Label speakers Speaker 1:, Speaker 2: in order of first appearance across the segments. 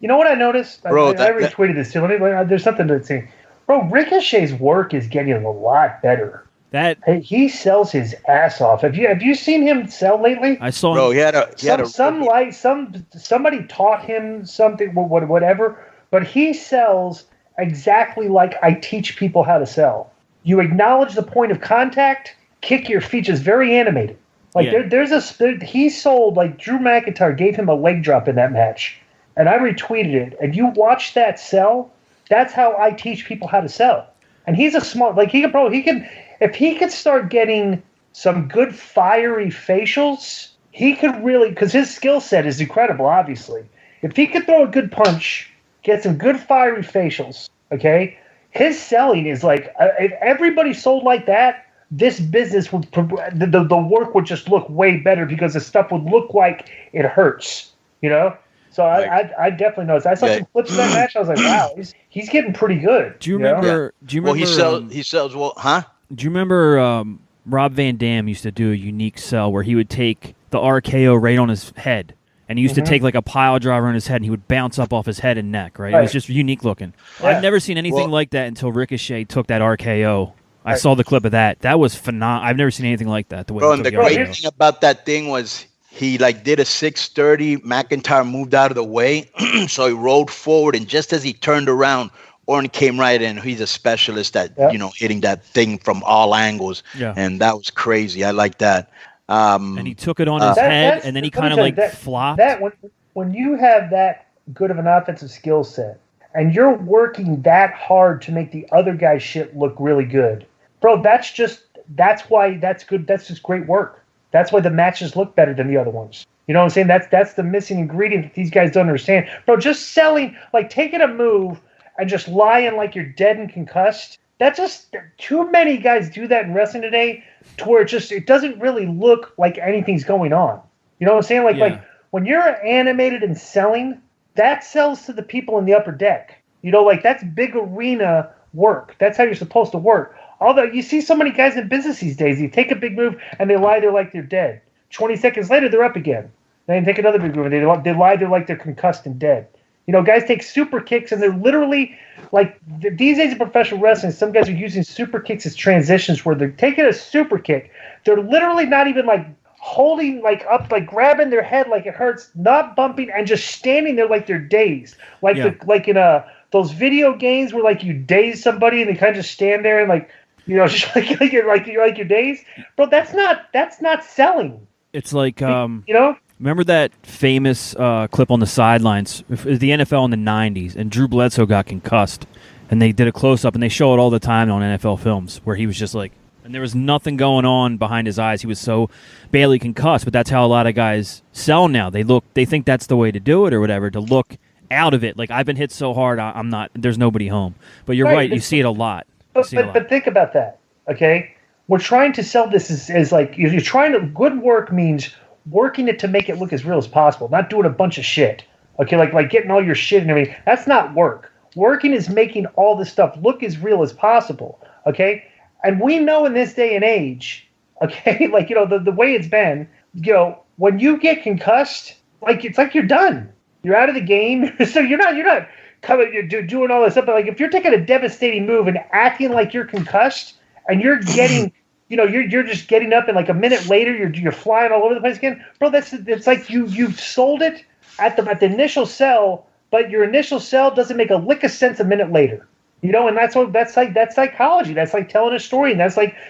Speaker 1: You know what I noticed?
Speaker 2: Bro,
Speaker 1: I retweeted this too. There's something to say. Bro, Ricochet's work is getting a lot better. He sells his ass off. Have you seen him sell lately?
Speaker 3: I saw.
Speaker 2: Bro,
Speaker 1: somebody taught him something, whatever. But he sells exactly like I teach people how to sell. You acknowledge the point of contact, kick your feet, just very animated. Like he sold, like Drew McIntyre gave him a leg drop in that match, and I retweeted it. And you watch that sell. That's how I teach people how to sell. And he's a smart, like if he could start getting some good fiery facials, he could really, because his skill set is incredible, obviously. If he could throw a good punch, get some good fiery facials, okay, his selling is like, if everybody sold like that, this business would, the work would just look way better because the stuff would look like it hurts, you know? So I definitely noticed. I saw some clips of that match. I was like, wow, he's getting pretty good.
Speaker 3: Do you remember?
Speaker 2: Well, he sells well, huh?
Speaker 3: Do you remember Rob Van Dam used to do a unique sell where he would take the RKO right on his head, and he used to take like a pile driver on his head, and he would bounce up off his head and neck. Right? It was just unique looking. Yeah. I've never seen anything like that until Ricochet took that RKO. I saw the clip of that. That was phenomenal. I've never seen anything like that. The way
Speaker 2: and the great thing about that thing was, he did a 630. McIntyre moved out of the way, so he rolled forward, and just as he turned around, Orton came right in. He's a specialist at hitting that thing from all angles, and that was crazy. I like that.
Speaker 3: And he took it on his head, and then he kind of flopped.
Speaker 1: When you have that good of an offensive skill set, and you're working that hard to make the other guy's shit look really good, bro, that's why that's good. That's just great work. That's why the matches look better than the other ones. You know what I'm saying? That's the missing ingredient that these guys don't understand. Bro, just selling, like taking a move and just lying like you're dead and concussed. That's just, too many guys do that in wrestling today to where it doesn't really look like anything's going on. You know what I'm saying? Like when you're animated and selling, that sells to the people in the upper deck. You know, like that's big arena work. That's how you're supposed to work. Although you see so many guys in business these days, you take a big move and they lie there like they're dead. 20 seconds later, they're up again. Then take another big move and they lie there like they're concussed and dead. You know, guys take super kicks and they're literally like these days in professional wrestling, some guys are using super kicks as transitions where they're taking a super kick. They're literally not even like holding like up, like grabbing their head like it hurts, not bumping, and just standing there like they're dazed. Like in those video games where like you daze somebody and they kind of just stand there and like, you know, just like you're dazed, bro. That's not selling.
Speaker 3: It's like
Speaker 1: you know.
Speaker 3: Remember that famous clip on the sidelines? It was the NFL in the '90s, and Drew Bledsoe got concussed, and they did a close up, and they show it all the time on NFL films, where he was just like, and there was nothing going on behind his eyes. He was so badly concussed, but that's how a lot of guys sell now. They think that's the way to do it or whatever, to look out of it. Like, I've been hit so hard, I'm not. There's nobody home. But you're right. You see it a lot.
Speaker 1: But think about that, okay? We're trying to sell this as like, you're trying to, good work means working it to make it look as real as possible, not doing a bunch of shit, okay? Like getting all your shit and everything. That's not work. Working is making all this stuff look as real as possible, okay? And we know in this day and age, okay, like, you know, the way it's been, you know, when you get concussed, like, it's like you're done. You're out of the game. So you're not coming, you're doing all this stuff. But like, if you're taking a devastating move and acting like you're concussed, and you're getting, you know, you're just getting up, and like a minute later you're flying all over the place again, bro. It's like you've sold it at the initial sell, but your initial sell doesn't make a lick of sense a minute later. You know, and that's psychology. That's like telling a story, and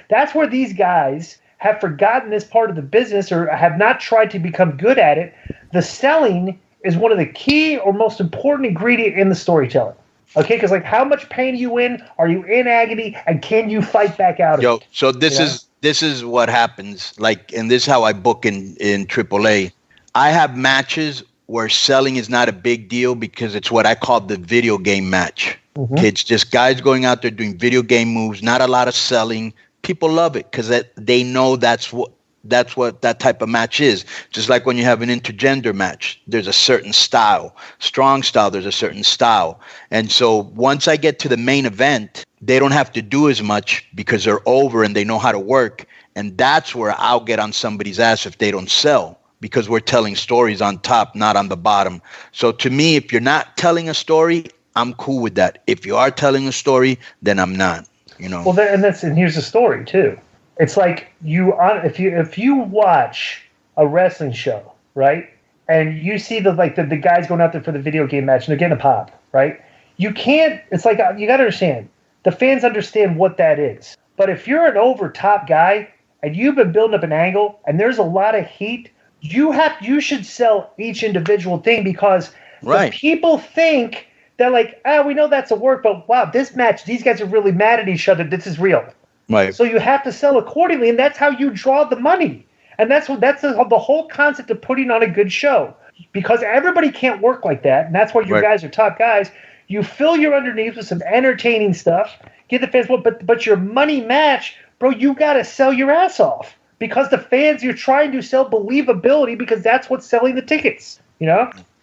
Speaker 1: that's where these guys have forgotten this part of the business or have not tried to become good at it. The selling is one of the key or most important ingredient in the storytelling. Okay, because like, how much pain are you in? Are you in agony? And can you fight back out of it?
Speaker 2: So this is what happens. Like, and this is how I book in AAA. I have matches where selling is not a big deal because it's what I call the video game match. Mm-hmm. It's just guys going out there doing video game moves, not a lot of selling. People love it because they know that's what that type of match is. Just like when you have an intergender match, there's a certain style. Strong style, there's a certain style. And so once I get to the main event, they don't have to do as much because they're over and they know how to work. And that's where I'll get on somebody's ass if they don't sell. because we're telling stories on top, not on the bottom. So to me, if you're not telling a story, I'm cool with that. If you are telling a story, then I'm not.
Speaker 1: Well, and here's the story too. It's like if you watch a wrestling show, right, and you see the guys going out there for the video game match and they're getting a pop, right? You can't. It's like you got to understand. The fans understand what that is. But if you're an over top guy and you've been building up an angle and there's a lot of heat, you should sell each individual thing because the people think that we know that's a work, but wow, this match, these guys are really mad at each other. This is real.
Speaker 2: Right.
Speaker 1: So you have to sell accordingly, and that's how you draw the money. And that's the whole concept of putting on a good show. Because everybody can't work like that, and that's why your guys are top guys. You fill your underneath with some entertaining stuff, get the fans, but your money match, bro, you got to sell your ass off. Because the fans, you're trying to sell believability because that's what's selling the tickets,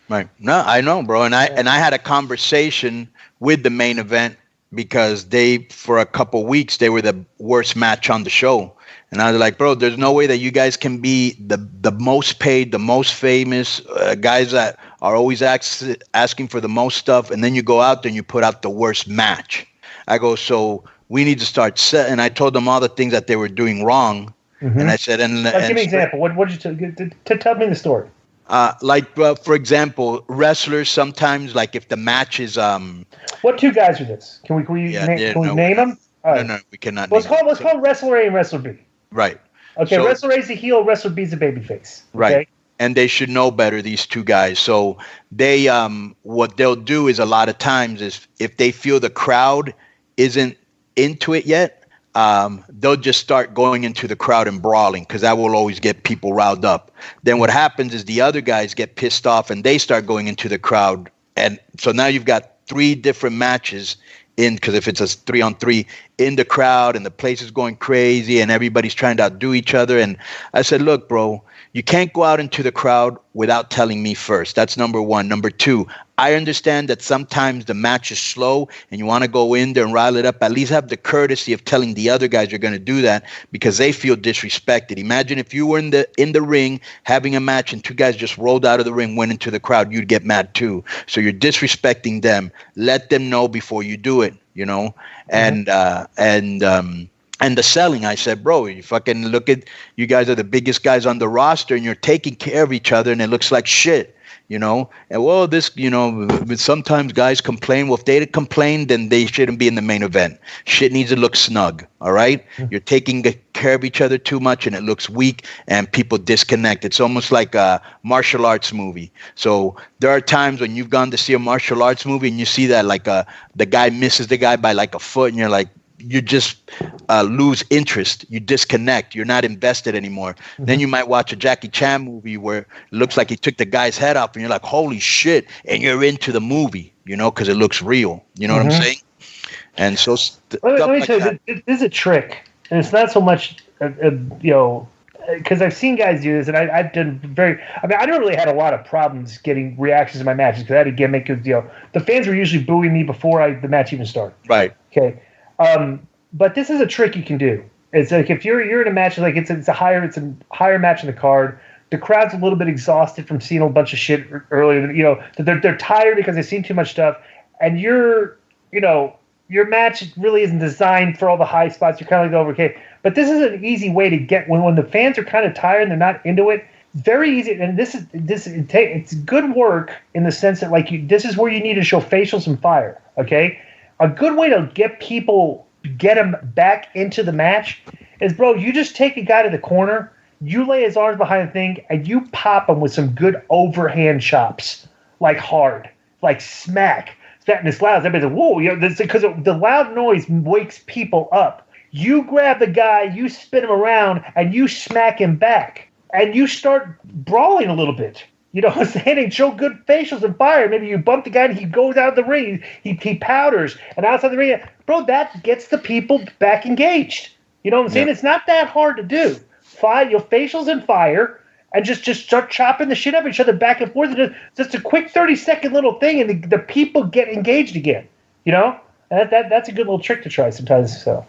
Speaker 2: Right. No, I know, bro. And I had a conversation with the main event because for a couple weeks, they were the worst match on the show. And I was like, bro, there's no way that you guys can be the most paid, the most famous guys that are always asking for the most stuff. And then you go out there and you put out the worst match. I go, so we need to start and I told them all the things that they were doing wrong. Mm-hmm. And I said, give me an
Speaker 1: example. What did you tell me the story?
Speaker 2: For example, wrestlers sometimes, if the match is
Speaker 1: What two guys are this? Can we name them?
Speaker 2: No, we cannot.
Speaker 1: Let's call Wrestler A and Wrestler B.
Speaker 2: Right.
Speaker 1: Okay, so, Wrestler A's the heel, Wrestler B's the babyface. Okay?
Speaker 2: Right. And they should know better, these two guys. So they what they'll do is a lot of times is if they feel the crowd isn't into it yet, they'll just start going into the crowd and brawling because that will always get people riled up. Then what happens is the other guys get pissed off and they start going into the crowd. And so now you've got 3 different matches because if it's a 3-on-3 in the crowd and the place is going crazy and everybody's trying to outdo each other. And I said, look, bro, you can't go out into the crowd without telling me first. That's number 1. Number 2, I understand that sometimes the match is slow and you want to go in there and rile it up. At least have the courtesy of telling the other guys you're going to do that because they feel disrespected. Imagine if you were in the ring having a match and 2 guys just rolled out of the ring, went into the crowd, you'd get mad too. So you're disrespecting them. Let them know before you do it, Mm-hmm. And the selling, I said, bro, you fucking look at, you guys are the biggest guys on the roster and you're taking care of each other and it looks like shit, And well, sometimes guys complain. Well, if they complain, then they shouldn't be in the main event. Shit needs to look snug, all right? Mm-hmm. You're taking care of each other too much and it looks weak and people disconnect. It's almost like a martial arts movie. So there are times when you've gone to see a martial arts movie and you see that the guy misses the guy by a foot and you're like, you just lose interest. You disconnect. You're not invested anymore. Mm-hmm. Then you might watch a Jackie Chan movie where it looks like he took the guy's head off and you're like, holy shit. And you're into the movie, because it looks real. You know mm-hmm. what I'm saying? And so
Speaker 1: let me tell you, this is a trick. And it's not so much, because I've seen guys do this and I've done I don't really had a lot of problems getting reactions in my matches because I had a gimmick because, the fans were usually booing me before the match even started.
Speaker 2: Right.
Speaker 1: Okay. But this is a trick you can do. It's like if you're in a match, it's a higher match in the card. The crowd's a little bit exhausted from seeing a bunch of shit earlier. They're tired because they've seen too much stuff, and your match really isn't designed for all the high spots. You're kind of like okay, but this is an easy way to get when the fans are kind of tired and they're not into it. Very easy, and it's good work in the sense that this is where you need to show facials and fire. Okay. A good way to get them back into the match is, bro, you just take a guy to the corner, you lay his arms behind the thing, and you pop him with some good overhand chops, hard, smack. And it's loud. Everybody's like, whoa, because the loud noise wakes people up. You grab the guy, you spin him around, and you smack him back. And you start brawling a little bit. You know what I'm saying? And show good facials and fire. Maybe you bump the guy and he goes out of the ring. He powders. And outside the ring, bro, that gets the people back engaged. You know what I'm saying? Yeah. It's not that hard to do. Your facials and fire and just start chopping the shit up each other back and forth. And just a quick 30-second little thing and the people get engaged again. And that's a good little trick to try sometimes. So